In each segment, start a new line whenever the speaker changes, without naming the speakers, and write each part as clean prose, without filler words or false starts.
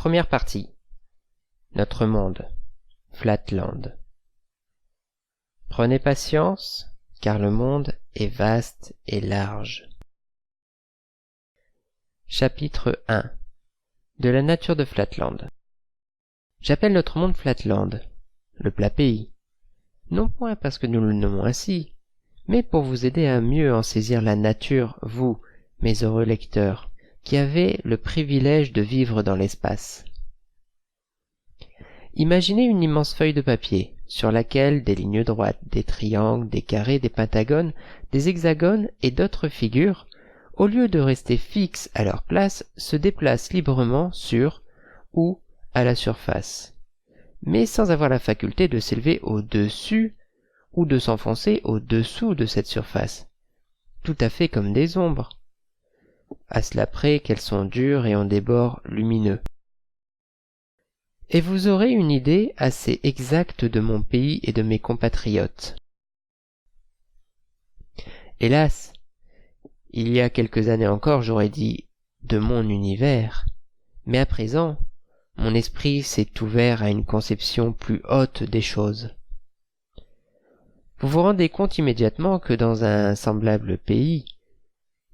Première partie. Notre monde. Flatland. Prenez patience, car le monde est vaste et large. Chapitre 1. De la nature de Flatland. J'appelle notre monde Flatland, le plat pays. Non point parce que nous le nommons ainsi, mais pour vous aider à mieux en saisir la nature, vous, mes heureux lecteurs, qui avez le privilège de vivre dans l'espace. Imaginez une immense feuille de papier, sur laquelle des lignes droites, des triangles, des carrés, des pentagones, des hexagones et d'autres figures, au lieu de rester fixes à leur place, se déplacent librement sur ou à la surface, mais sans avoir la faculté de s'élever au-dessus ou de s'enfoncer au-dessous de cette surface, tout à fait comme des ombres, à cela près qu'elles sont dures et ont des bords lumineux. Et vous aurez une idée assez exacte de mon pays et de mes compatriotes. Hélas, il y a quelques années encore j'aurais dit de mon univers, mais à présent, mon esprit s'est ouvert à une conception plus haute des choses. Vous vous rendez compte immédiatement que dans un semblable pays,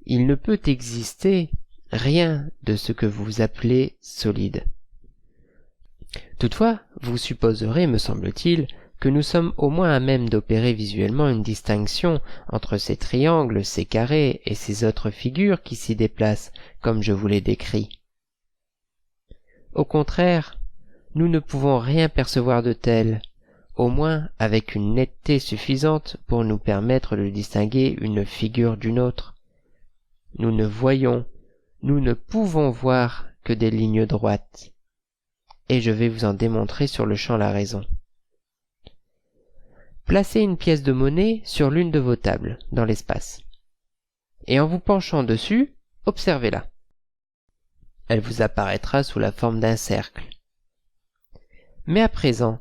il ne peut exister rien de ce que vous appelez solide. Toutefois, vous supposerez, me semble-t-il, que nous sommes au moins à même d'opérer visuellement une distinction entre ces triangles, ces carrés et ces autres figures qui s'y déplacent, comme je vous l'ai décrit. Au contraire, nous ne pouvons rien percevoir de tel, au moins avec une netteté suffisante pour nous permettre de distinguer une figure d'une autre. Nous ne voyons, nous ne pouvons voir que des lignes droites. Et je vais vous en démontrer sur le champ la raison. Placez une pièce de monnaie sur l'une de vos tables, dans l'espace. Et en vous penchant dessus, observez-la. Elle vous apparaîtra sous la forme d'un cercle. Mais à présent,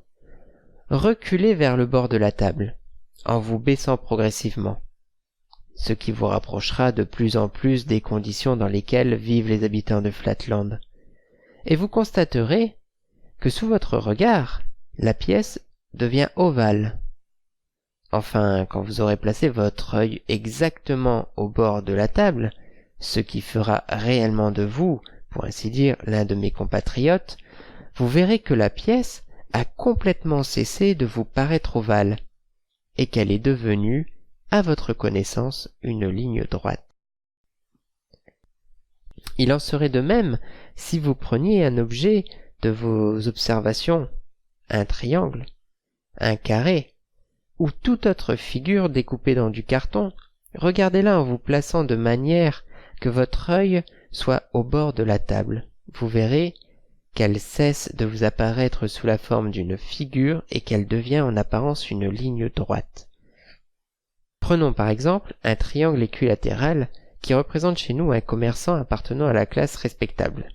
reculez vers le bord de la table, en vous baissant progressivement, ce qui vous rapprochera de plus en plus des conditions dans lesquelles vivent les habitants de Flatland. Et vous constaterez que sous votre regard, la pièce devient ovale. Enfin, quand vous aurez placé votre œil exactement au bord de la table, ce qui fera réellement de vous, pour ainsi dire, l'un de mes compatriotes, vous verrez que la pièce a complètement cessé de vous paraître ovale, et qu'elle est devenue, à votre connaissance, une ligne droite. Il en serait de même si vous preniez un objet de vos observations, un triangle, un carré, ou toute autre figure découpée dans du carton, regardez-la en vous plaçant de manière que votre œil soit au bord de la table. Vous verrez qu'elle cesse de vous apparaître sous la forme d'une figure et qu'elle devient en apparence une ligne droite. Prenons par exemple un triangle équilatéral qui représente chez nous un commerçant appartenant à la classe respectable.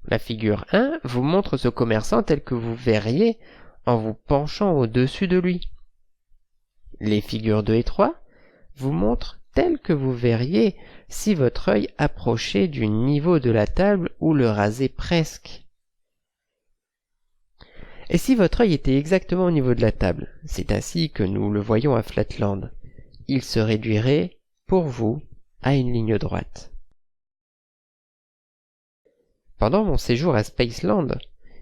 La figure 1 vous montre ce commerçant tel que vous verriez en vous penchant au-dessus de lui. Les figures 2 et 3 vous montrent tel que vous verriez si votre œil approchait du niveau de la table ou le rasait presque. Et si votre œil était exactement au niveau de la table, c'est ainsi que nous le voyons à Flatland, il se réduirait, pour vous, à une ligne droite. Pendant mon séjour à Spaceland,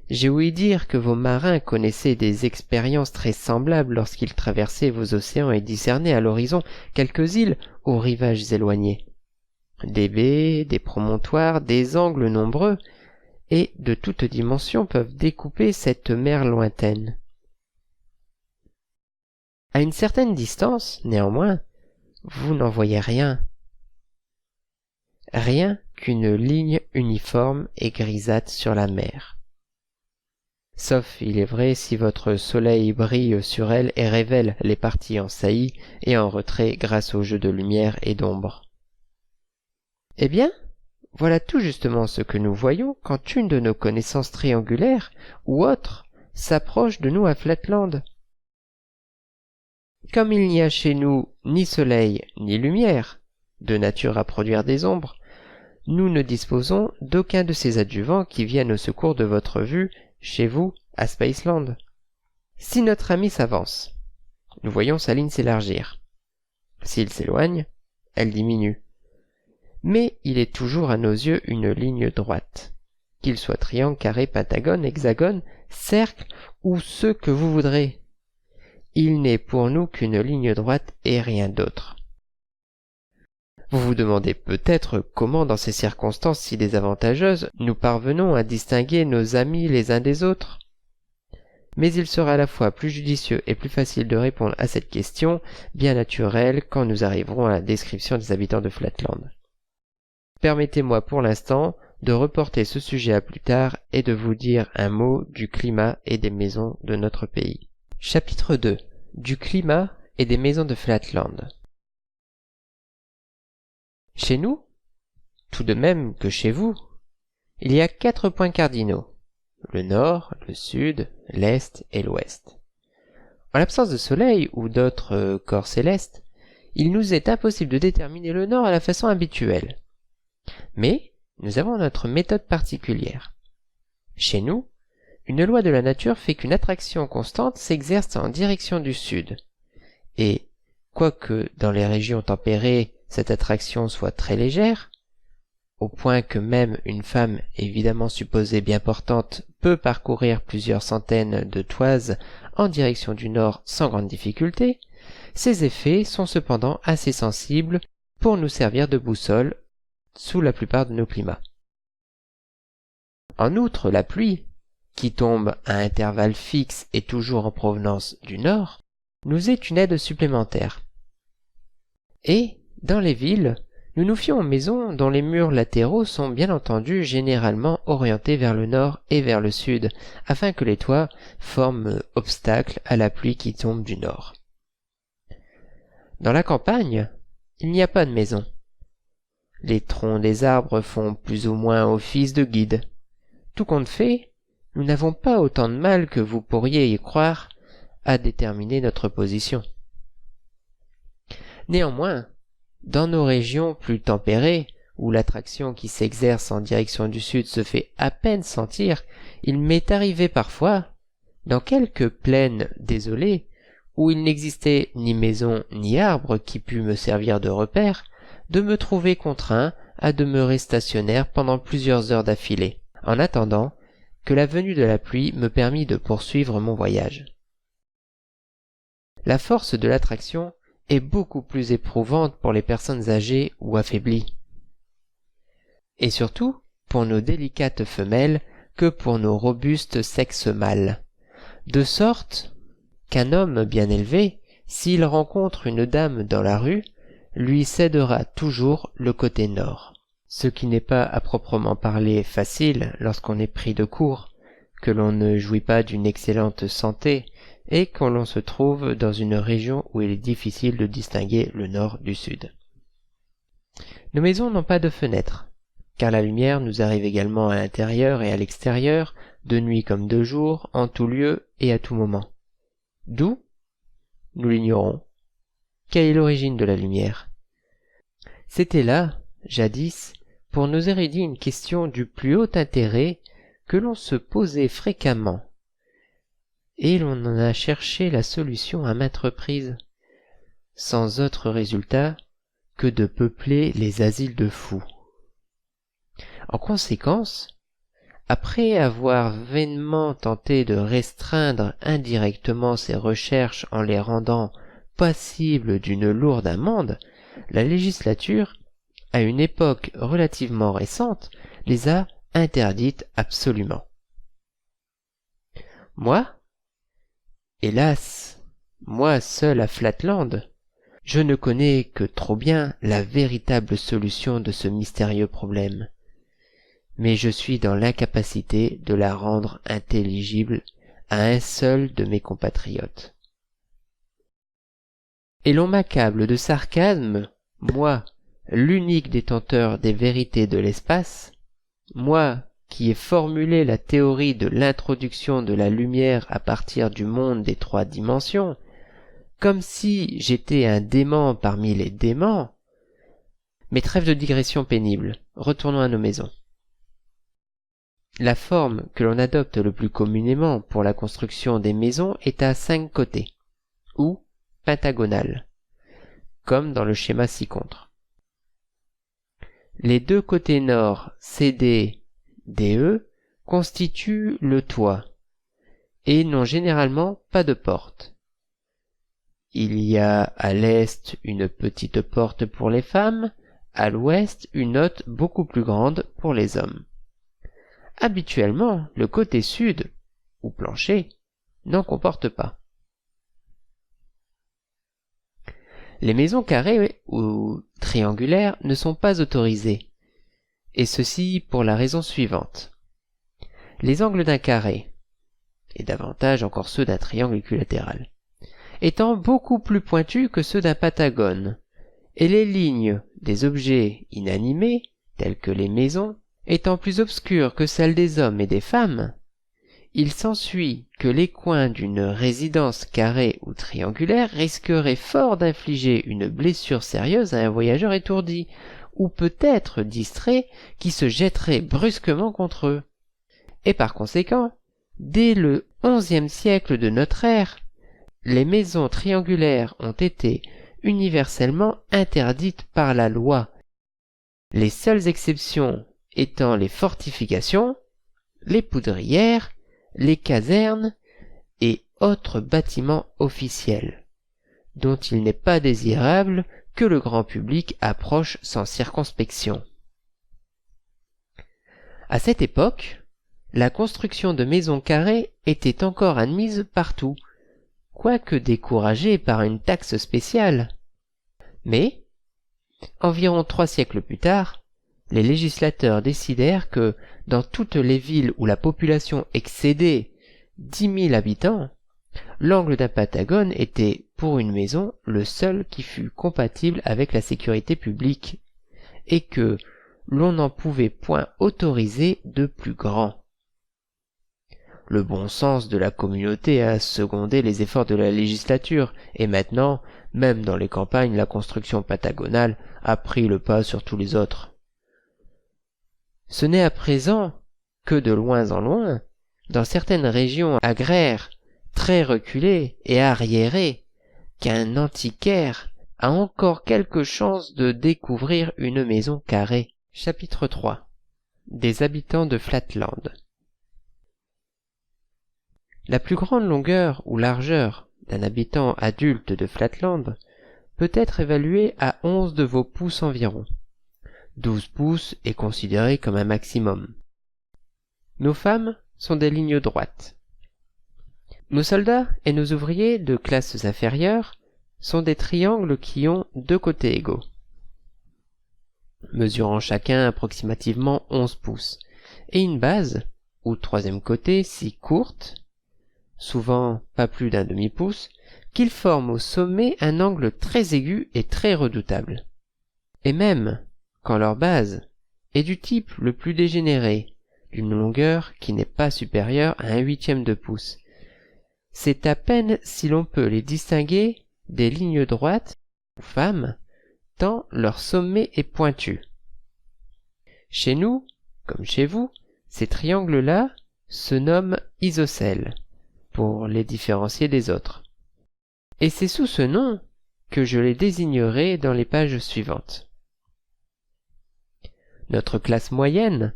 j'ai ouï dire que vos marins connaissaient des expériences très semblables lorsqu'ils traversaient vos océans et discernaient à l'horizon quelques îles aux rivages éloignés. Des baies, des promontoires, des angles nombreux, et de toutes dimensions peuvent découper cette mer lointaine. À une certaine distance, néanmoins, vous n'en voyez rien. Rien qu'une ligne uniforme et grisâtre sur la mer. Sauf, il est vrai, si votre soleil brille sur elle et révèle les parties en saillie et en retrait grâce au jeu de lumière et d'ombre. Eh bien, voilà tout justement ce que nous voyons quand une de nos connaissances triangulaires ou autres s'approche de nous à Flatland. Comme il n'y a chez nous ni soleil ni lumière, de nature à produire des ombres, nous ne disposons d'aucun de ces adjuvants qui viennent au secours de votre vue, chez vous, à Spaceland. Si notre ami s'avance, nous voyons sa ligne s'élargir. S'il s'éloigne, elle diminue. Mais il est toujours à nos yeux une ligne droite. Qu'il soit triangle, carré, pentagone, hexagone, cercle ou ce que vous voudrez. Il n'est pour nous qu'une ligne droite et rien d'autre. Vous vous demandez peut-être comment, dans ces circonstances si désavantageuses, nous parvenons à distinguer nos amis les uns des autres. Mais il sera à la fois plus judicieux et plus facile de répondre à cette question, bien naturelle, quand nous arriverons à la description des habitants de Flatland. Permettez-moi pour l'instant de reporter ce sujet à plus tard et de vous dire un mot du climat et des maisons de notre pays. Chapitre 2. Du climat et des maisons de Flatland. Chez nous, tout de même que chez vous, il y a 4 points cardinaux, le nord, le sud, l'est et l'ouest. En l'absence de soleil ou d'autres corps célestes, il nous est impossible de déterminer le nord à la façon habituelle. Mais nous avons notre méthode particulière. Chez nous, une loi de la nature fait qu'une attraction constante s'exerce en direction du sud. Et, quoique dans les régions tempérées, cette attraction soit très légère, au point que même une femme évidemment supposée bien portante peut parcourir plusieurs centaines de toises en direction du nord sans grande difficulté, ces effets sont cependant assez sensibles pour nous servir de boussole sous la plupart de nos climats. En outre, la pluie, qui tombe à intervalles fixes et toujours en provenance du nord, nous est une aide supplémentaire. Et, dans les villes, nous nous fions aux maisons dont les murs latéraux sont bien entendu généralement orientés vers le nord et vers le sud, afin que les toits forment obstacle à la pluie qui tombe du nord. Dans la campagne, il n'y a pas de maison. Les troncs des arbres font plus ou moins office de guide. Tout compte fait, nous n'avons pas autant de mal que vous pourriez y croire à déterminer notre position. Néanmoins, dans nos régions plus tempérées, où l'attraction qui s'exerce en direction du sud se fait à peine sentir, il m'est arrivé parfois, dans quelques plaines désolées, où il n'existait ni maison ni arbre qui pût me servir de repère, de me trouver contraint à demeurer stationnaire pendant plusieurs heures d'affilée, en attendant que la venue de la pluie me permît de poursuivre mon voyage. La force de l'attraction est beaucoup plus éprouvante pour les personnes âgées ou affaiblies, et surtout pour nos délicates femelles que pour nos robustes sexes mâles, de sorte qu'un homme bien élevé, s'il rencontre une dame dans la rue, lui cédera toujours le côté nord, ce qui n'est pas à proprement parler facile lorsqu'on est pris de court, que l'on ne jouit pas d'une excellente santé et quand l'on se trouve dans une région où il est difficile de distinguer le nord du sud. Nos maisons n'ont pas de fenêtres, car la lumière nous arrive également à l'intérieur et à l'extérieur, de nuit comme de jour, en tout lieu et à tout moment. D'où, nous l'ignorons, quelle est l'origine de la lumière? C'était là, jadis, pour nos érudits une question du plus haut intérêt que l'on se posait fréquemment, et l'on en a cherché la solution à maintes reprises, sans autre résultat que de peupler les asiles de fous. En conséquence, après avoir vainement tenté de restreindre indirectement ces recherches en les rendant passibles d'une lourde amende, la législature, à une époque relativement récente, les a interdites absolument. Moi, hélas, moi seul à Flatland, je ne connais que trop bien la véritable solution de ce mystérieux problème, mais je suis dans l'incapacité de la rendre intelligible à un seul de mes compatriotes. Et l'on m'accable de sarcasme, moi, l'unique détenteur des vérités de l'espace, moi qui ai formulé la théorie de l'introduction de la lumière à partir du monde des 3 dimensions, comme si j'étais un dément parmi les déments, Mais trêve de digression pénible, retournons à nos maisons. La forme que l'on adopte le plus communément pour la construction des maisons est à 5 côtés, ou pentagonale, comme dans le schéma ci-contre. Les 2 côtés nord, CD, DE, constituent le toit, et n'ont généralement pas de porte. Il y a à l'est une petite porte pour les femmes, à l'ouest une autre beaucoup plus grande pour les hommes. Habituellement, le côté sud, ou plancher, n'en comporte pas. Les maisons carrées ou triangulaires ne sont pas autorisées, et ceci pour la raison suivante. Les angles d'un carré, et davantage encore ceux d'un triangle équilatéral, étant beaucoup plus pointus que ceux d'un pentagone, et les lignes des objets inanimés, tels que les maisons, étant plus obscures que celles des hommes et des femmes, il s'ensuit que les coins d'une résidence carrée ou triangulaire risqueraient fort d'infliger une blessure sérieuse à un voyageur étourdi, ou peut-être distrait, qui se jetterait brusquement contre eux. Et par conséquent, dès le XIe siècle de notre ère, les maisons triangulaires ont été universellement interdites par la loi, les seules exceptions étant les fortifications, les poudrières, les casernes et autres bâtiments officiels, dont il n'est pas désirable que le grand public approche sans circonspection. À cette époque, la construction de maisons carrées était encore admise partout, quoique découragée par une taxe spéciale. Mais, environ 3 siècles plus tard, les législateurs décidèrent que, dans toutes les villes où la population excédait 10 000 habitants, l'angle d'un pentagone était, pour une maison, le seul qui fût compatible avec la sécurité publique, et que l'on n'en pouvait point autoriser de plus grand. Le bon sens de la communauté a secondé les efforts de la législature, et maintenant, même dans les campagnes, la construction pentagonale a pris le pas sur tous les autres. Ce n'est à présent que de loin en loin, dans certaines régions agraires très reculées et arriérées, qu'un antiquaire a encore quelque chance de découvrir une maison carrée. Chapitre 3. Des habitants de Flatland. La plus grande longueur ou largeur d'un habitant adulte de Flatland peut être évaluée à 11 de vos pouces environ. 12 pouces est considéré comme un maximum. Nos femmes sont des lignes droites. Nos soldats et nos ouvriers de classes inférieures sont des triangles qui ont 2 côtés égaux, mesurant chacun approximativement 11 pouces, et une base, ou 3e côté, si courte, souvent pas plus d'un demi-pouce, qu'ils forment au sommet un angle très aigu et très redoutable. Et même, quand leur base est du type le plus dégénéré, d'une longueur qui n'est pas supérieure à 1/8 de pouce, c'est à peine si l'on peut les distinguer des lignes droites ou femmes, tant leur sommet est pointu. Chez nous, comme chez vous, ces triangles-là se nomment isocèles, pour les différencier des autres. Et c'est sous ce nom que je les désignerai dans les pages suivantes. Notre classe moyenne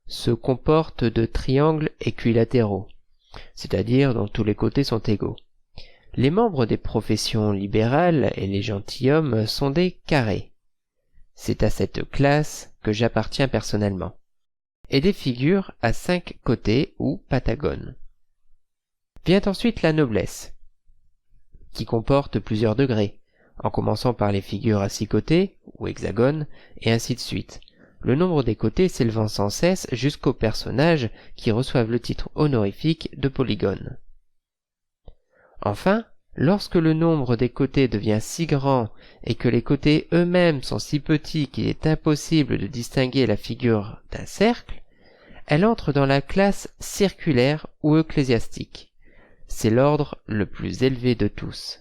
se comporte de triangles équilatéraux, c'est-à-dire dont tous les côtés sont égaux. Les membres des professions libérales et les gentilshommes sont des carrés. C'est à cette classe que j'appartiens personnellement. Et des figures à 5 côtés ou pentagones. Vient ensuite la noblesse, qui comporte plusieurs degrés, en commençant par les figures à 6 côtés ou hexagones, et ainsi de suite, le nombre des côtés s'élevant sans cesse jusqu'aux personnages qui reçoivent le titre honorifique de polygone. Enfin, lorsque le nombre des côtés devient si grand et que les côtés eux-mêmes sont si petits qu'il est impossible de distinguer la figure d'un cercle, elle entre dans la classe circulaire ou ecclésiastique. C'est l'ordre le plus élevé de tous.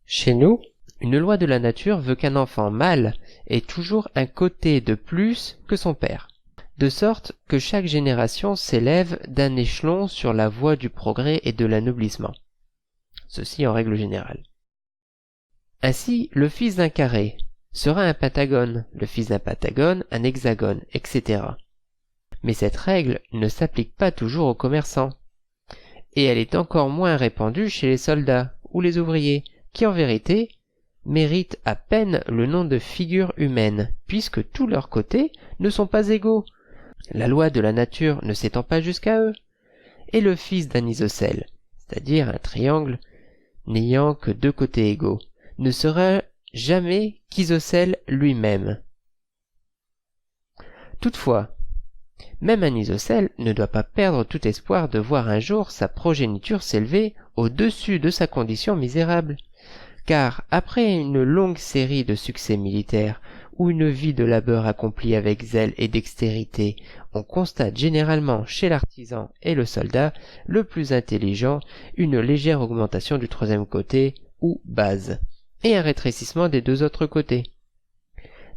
Chez nous, Une loi de la nature veut qu'un enfant mâle ait toujours un côté de plus que son père, de sorte que chaque génération s'élève d'un échelon sur la voie du progrès et de l'anoblissement. Ceci en règle générale. Ainsi, le fils d'un carré sera un pentagone, le fils d'un pentagone un hexagone, etc. Mais cette règle ne s'applique pas toujours aux commerçants. Et elle est encore moins répandue chez les soldats ou les ouvriers, qui en vérité méritent à peine le nom de figure humaine, puisque tous leurs côtés ne sont pas égaux, la loi de la nature ne s'étend pas jusqu'à eux. Et le fils d'un isocèle, c'est-à-dire un triangle n'ayant que deux côtés égaux, ne sera jamais qu'isocèle lui-même. Toutefois, même un isocèle ne doit pas perdre tout espoir de voir un jour sa progéniture s'élever au-dessus de sa condition misérable, car après une longue série de succès militaires ou une vie de labeur accomplie avec zèle et dextérité, on constate généralement chez l'artisan et le soldat le plus intelligent une légère augmentation du troisième côté ou base, et un rétrécissement des deux autres côtés.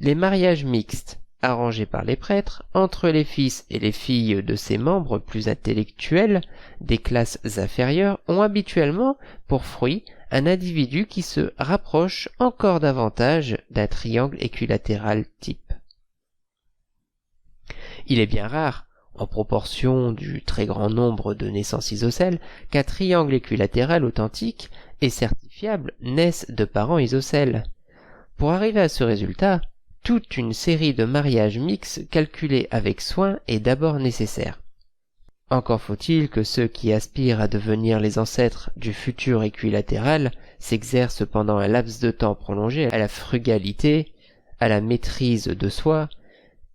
Les mariages mixtes, arrangés par les prêtres, entre les fils et les filles de ces membres plus intellectuels des classes inférieures, ont habituellement pour fruit un individu qui se rapproche encore davantage d'un triangle équilatéral type. Il est bien rare, en proportion du très grand nombre de naissances isocèles, qu'un triangle équilatéral authentique et certifiable naisse de parents isocèles. Pour arriver à ce résultat, toute une série de mariages mixtes calculés avec soin est d'abord nécessaire. Encore faut-il que ceux qui aspirent à devenir les ancêtres du futur équilatéral s'exercent pendant un laps de temps prolongé à la frugalité, à la maîtrise de soi,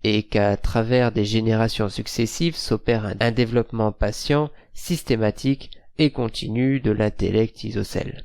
et qu'à travers des générations successives s'opère un développement patient, systématique et continu de l'intellect isocèle.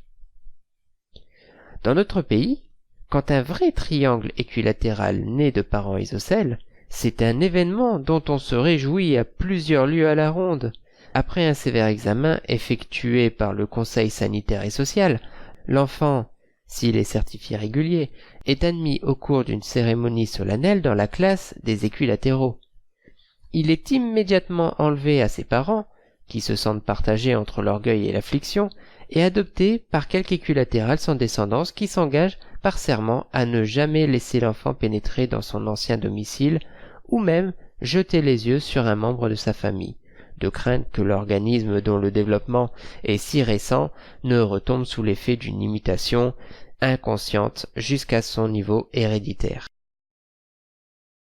Dans notre pays, quand un vrai triangle équilatéral naît de parents isocèles, c'est un événement dont on se réjouit à plusieurs lieues à la ronde. Après un sévère examen effectué par le Conseil sanitaire et social, l'enfant, s'il est certifié régulier, est admis au cours d'une cérémonie solennelle dans la classe des équilatéraux. Il est immédiatement enlevé à ses parents, qui se sentent partagés entre l'orgueil et l'affliction, et adopté par quelque équilatéral sans descendance qui s'engage par serment à ne jamais laisser l'enfant pénétrer dans son ancien domicile, ou même jeter les yeux sur un membre de sa famille, de crainte que l'organisme dont le développement est si récent ne retombe sous l'effet d'une imitation inconsciente jusqu'à son niveau héréditaire.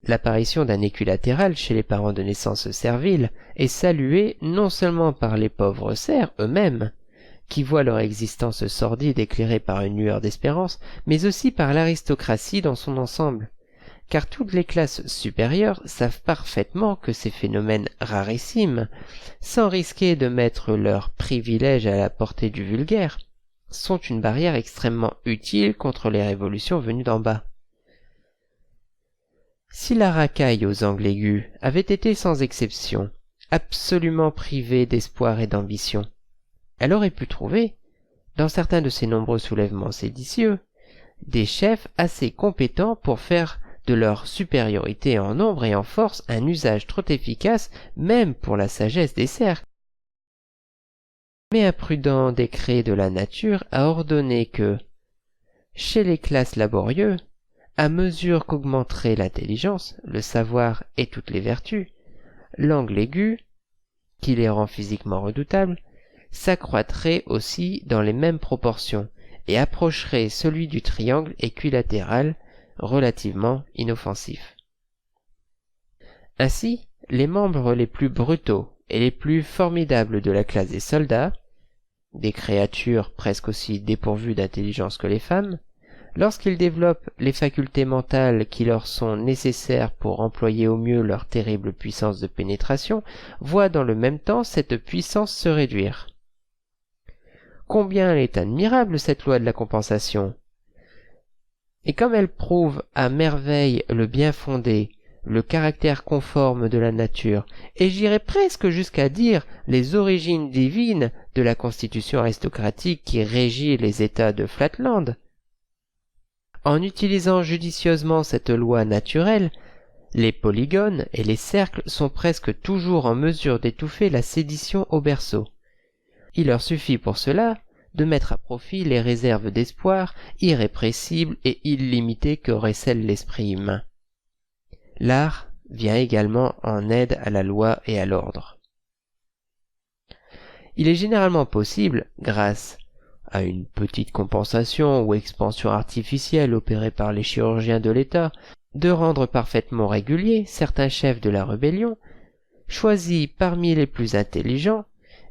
L'apparition d'un équilatéral chez les parents de naissance servile est saluée non seulement par les pauvres serfs eux-mêmes, qui voient leur existence sordide éclairée par une lueur d'espérance, mais aussi par l'aristocratie dans son ensemble, car toutes les classes supérieures savent parfaitement que ces phénomènes rarissimes, sans risquer de mettre leurs privilèges à la portée du vulgaire, sont une barrière extrêmement utile contre les révolutions venues d'en bas. Si la racaille aux angles aigus avait été sans exception absolument privée d'espoir et d'ambition, elle aurait pu trouver, dans certains de ses nombreux soulèvements séditieux, des chefs assez compétents pour faire de leur supériorité en nombre et en force un usage trop efficace même pour la sagesse des cercles. Mais un prudent décret de la nature a ordonné que, chez les classes laborieuses, à mesure qu'augmenterait l'intelligence, le savoir et toutes les vertus, l'angle aigu, qui les rend physiquement redoutables, s'accroîtrait aussi dans les mêmes proportions et approcherait celui du triangle équilatéral relativement inoffensif. Ainsi, les membres les plus brutaux et les plus formidables de la classe des soldats, des créatures presque aussi dépourvues d'intelligence que les femmes, lorsqu'ils développent les facultés mentales qui leur sont nécessaires pour employer au mieux leur terrible puissance de pénétration, voient dans le même temps cette puissance se réduire. Combien elle est admirable cette loi de la compensation! Et comme elle prouve à merveille le bien fondé, le caractère conforme de la nature, et j'irais presque jusqu'à dire les origines divines de la constitution aristocratique qui régit les États de Flatland, En utilisant judicieusement cette loi naturelle, les polygones et les cercles sont presque toujours en mesure d'étouffer la sédition au berceau. Il leur suffit pour cela de mettre à profit les réserves d'espoir irrépressibles et illimitées que recèle l'esprit humain. L'art vient également en aide à la loi et à l'ordre. Il est généralement possible, grâce à une petite compensation ou expansion artificielle opérée par les chirurgiens de l'État, de rendre parfaitement réguliers certains chefs de la rébellion, choisis parmi les plus intelligents,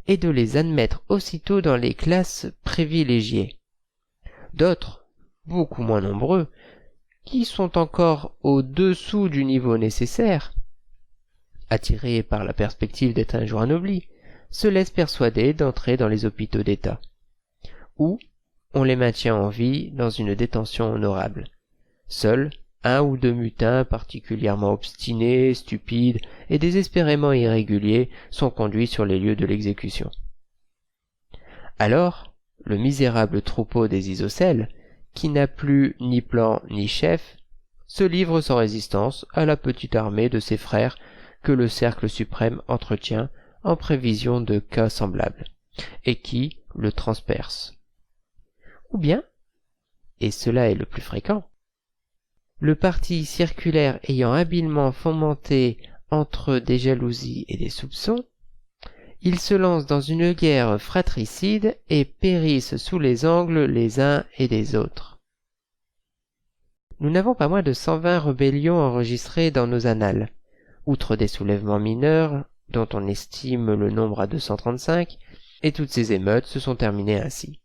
et de les admettre aussitôt dans les classes privilégiées. D'autres, beaucoup moins nombreux, qui sont encore au-dessous du niveau nécessaire, attirés par la perspective d'être un jour anoblis, se laissent persuader d'entrer dans les hôpitaux d'État, où on les maintient en vie dans une détention honorable. Seuls un ou deux mutins particulièrement obstinés, stupides et désespérément irréguliers sont conduits sur les lieux de l'exécution. Alors, le misérable troupeau des isocèles, qui n'a plus ni plan ni chef, se livre sans résistance à la petite armée de ses frères que le cercle suprême entretient en prévision de cas semblables, et qui le transperce. Ou bien, et cela est le plus fréquent, le parti circulaire ayant habilement fomenté entre eux des jalousies et des soupçons, ils se lancent dans une guerre fratricide et périssent sous les angles les uns et les autres. Nous n'avons pas moins de 120 rébellions enregistrées dans nos annales, outre des soulèvements mineurs, dont on estime le nombre à 235, et toutes ces émeutes se sont terminées ainsi.